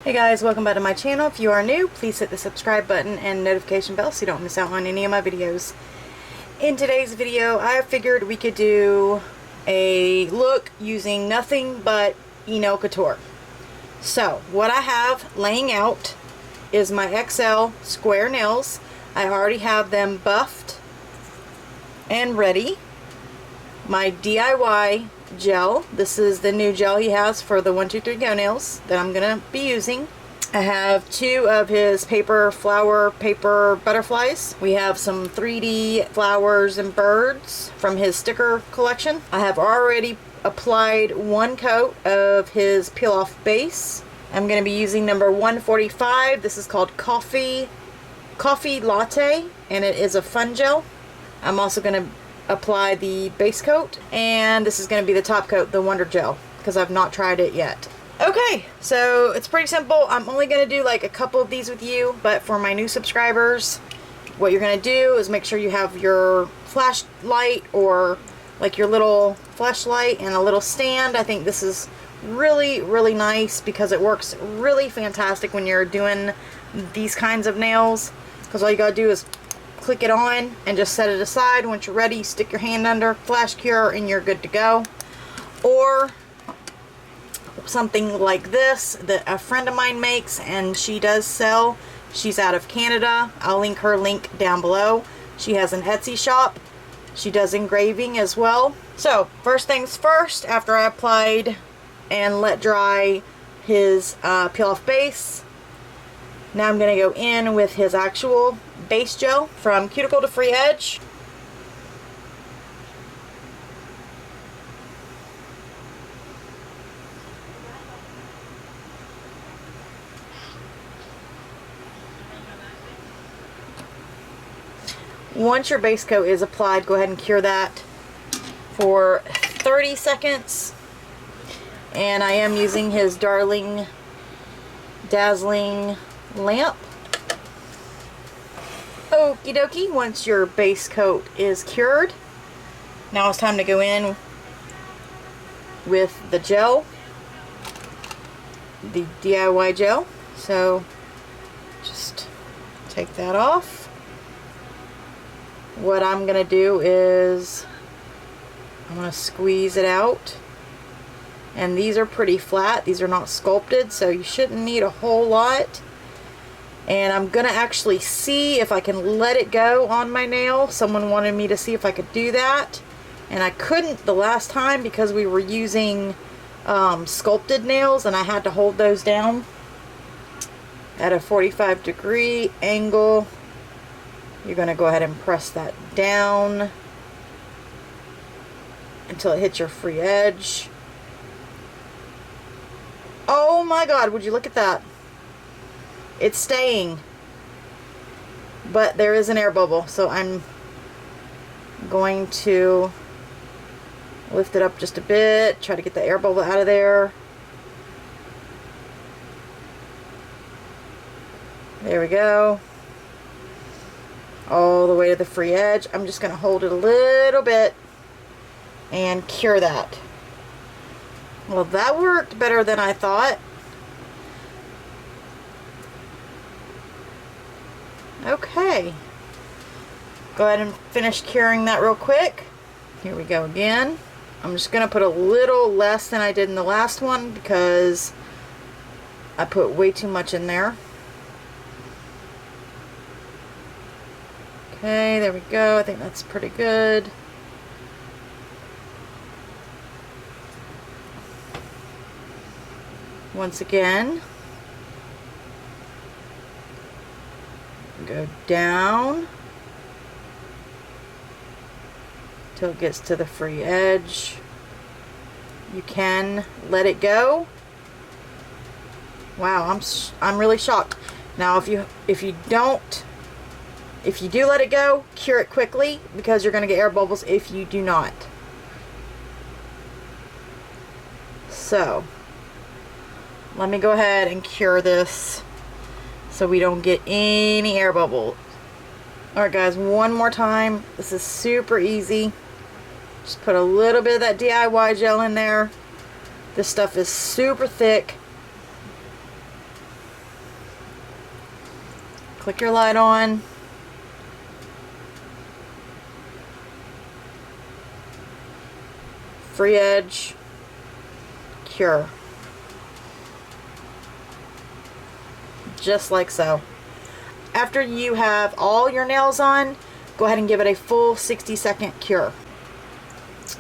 Hey guys, welcome back to my channel. If you are new, please hit the subscribe button and notification bell so you don't miss out on any of my videos. In today's video, I figured we could do a look using nothing but EnailCouture. So, what I have laying out is my XL square nails. I already have them buffed and ready. My DIY gel. This is the new gel he has for the 1, 2, 3 Go nails that I'm gonna be using. I have 2 of his flower paper butterflies. We have some 3D flowers and birds from his sticker collection. I have already applied 1 coat of his peel off base. I'm gonna be using number 145. This is called Coffee Latte, and it is a fun gel. I'm also gonna apply the base coat, and this is going to be the top coat, the Wonder Gel, because I've not tried it yet. Okay, so it's pretty simple. I'm only going to do like a couple of these with you, but for my new subscribers, what you're going to do is make sure you have your flashlight or like your little flashlight and a little stand. I think this is really nice because it works really fantastic when you're doing these kinds of nails, because all you got to do is click it on and just set it aside. Once you're ready, you stick your hand under, flash cure, and you're good to go. Or something like this that a friend of mine makes, and she does sell. She's out of Canada. I'll link her link down below. She has an Etsy shop. She does engraving as well. So first things first, after I applied and let dry his peel off base, now I'm going to go in with his actual base gel from cuticle to free edge. Once your base coat is applied, go ahead and cure that for 30 seconds. And I am using his Darling Dazzling lamp. Okie dokie, once your base coat is cured, now it's time to go in with the gel, the DIY gel. So just take that off. What I'm going to do is I'm going to squeeze it out. And these are pretty flat. These are not sculpted, so you shouldn't need a whole lot. And I'm going to actually see if I can let it go on my nail. Someone wanted me to see if I could do that. And I couldn't the last time because we were using sculpted nails, and I had to hold those down at a 45-degree angle. You're going to go ahead and press that down until it hits your free edge. Oh my God, would you look at that? It's staying, but there is an air bubble, so I'm going to lift it up just a bit, try to get the air bubble out of there. There we go. All the way to the free edge. I'm just going to hold it a little bit and cure that. Well, that worked better than I thought. Okay, go ahead and finish curing that real quick. Here we go again. I'm just going to put a little less than I did in the last one because I put way too much in there. Okay, there we go. I think that's pretty good. Once again, go down till it gets to the free edge. You can let it go. Wow, I'm really shocked. Now if you do let it go, cure it quickly because you're going to get air bubbles if you do not. So let me go ahead and cure this so we don't get any air bubbles. Alright guys, one more time. This is super easy. Just put a little bit of that DIY gel in there. This stuff is super thick. Click your light on. Free edge, cure. Just like so. After you have all your nails on, go ahead and give it a full 60-second cure.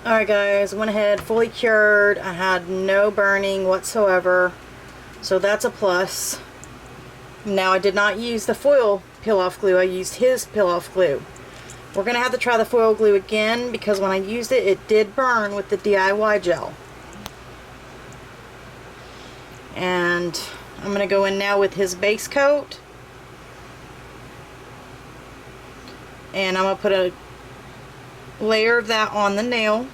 Alright guys, went ahead, fully cured. I had no burning whatsoever, so that's a plus. Now I did not use the foil peel-off glue, I used his peel-off glue. We're going to have to try the foil glue again because when I used it, it did burn with the DIY gel. And I'm going to go in now with his base coat. And I'm going to put a layer of that on the nail.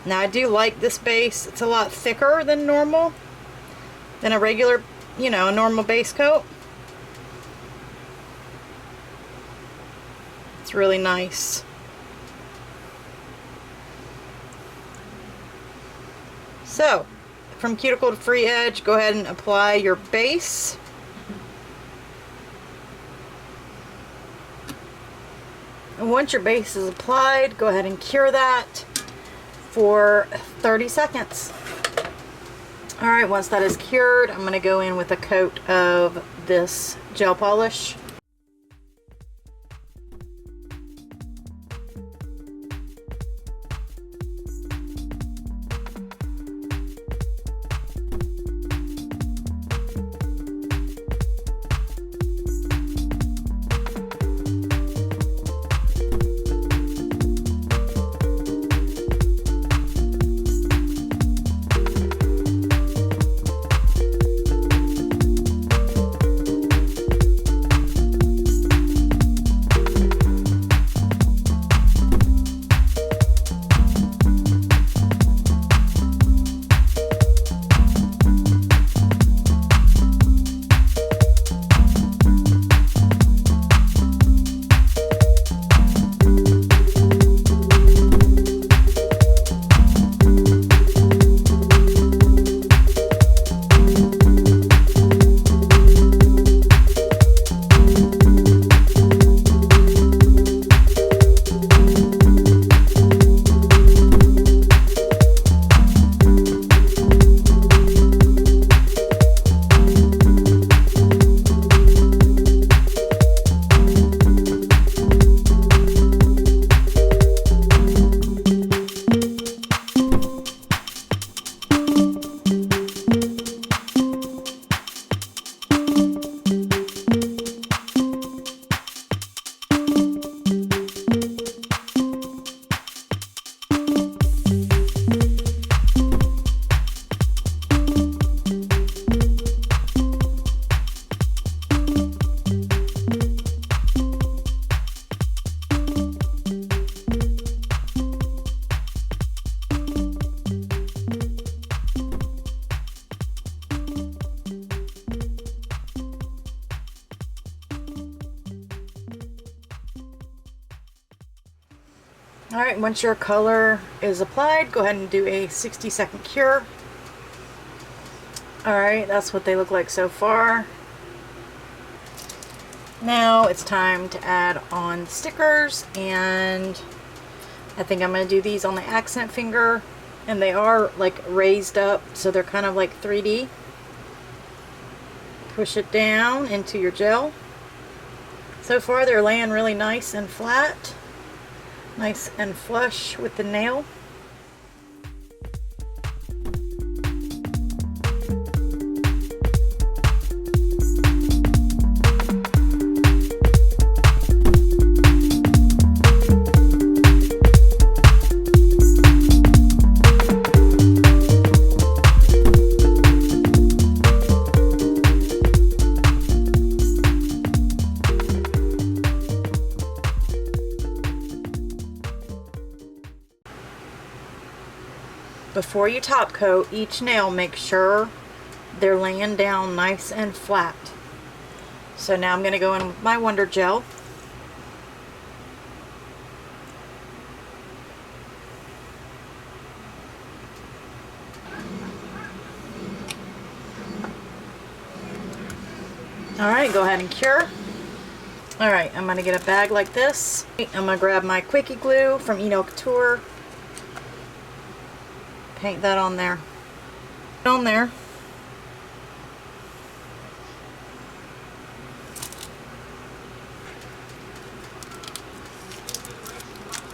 Now I do like this base. It's a lot thicker than normal, than a regular, you know, a normal base coat. It's really nice. So, from cuticle to free edge, go ahead and apply your base. And once your base is applied, go ahead and cure that for 30 seconds. Alright, once that is cured, I'm going to go in with a coat of this gel polish. Alright, once your color is applied, go ahead and do a 60-second cure. Alright, that's what they look like so far. Now it's time to add on stickers, and I think I'm going to do these on the accent finger, and they are like raised up, so they're kind of like 3D. Push it down into your gel. So far they're laying really nice and flat. Nice and flush with the nail. Before you top coat each nail, make sure they're laying down nice and flat. So now I'm going to go in with my Wonder Gel. Alright, go ahead and cure. Alright, I'm going to get a bag like this. I'm going to grab my quickie glue from EnailCouture. Paint that on there. On there.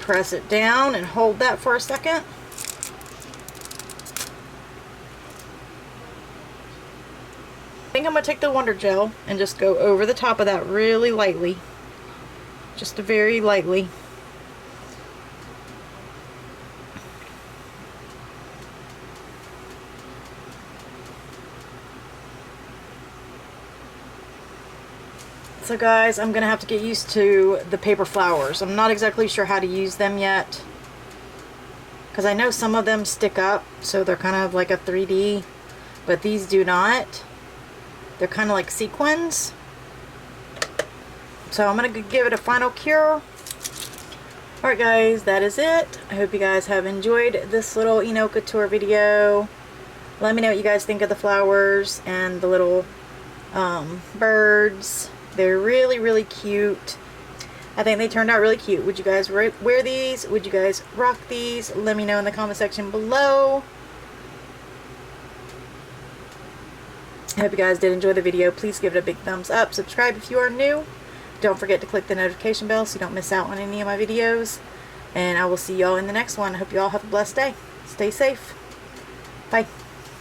Press it down and hold that for a second. I think I'm going to take the Wonder Gel and just go over the top of that really lightly. Just very lightly. So guys, I'm going to have to get used to the paper flowers. I'm not exactly sure how to use them yet, because I know some of them stick up, so they're kind of like a 3D, but these do not. They're kind of like sequins. So I'm going to give it a final cure. Alright guys, that is it. I hope you guys have enjoyed this little EnailCouture video. Let me know what you guys think of the flowers and the little birds. They're really, really cute. I think they turned out really cute. Would you guys wear these? Would you guys rock these? Let me know in the comment section below. I hope you guys did enjoy the video. Please give it a big thumbs up. Subscribe if you are new. Don't forget to click the notification bell so you don't miss out on any of my videos. And I will see y'all in the next one. I hope you all have a blessed day. Stay safe. Bye.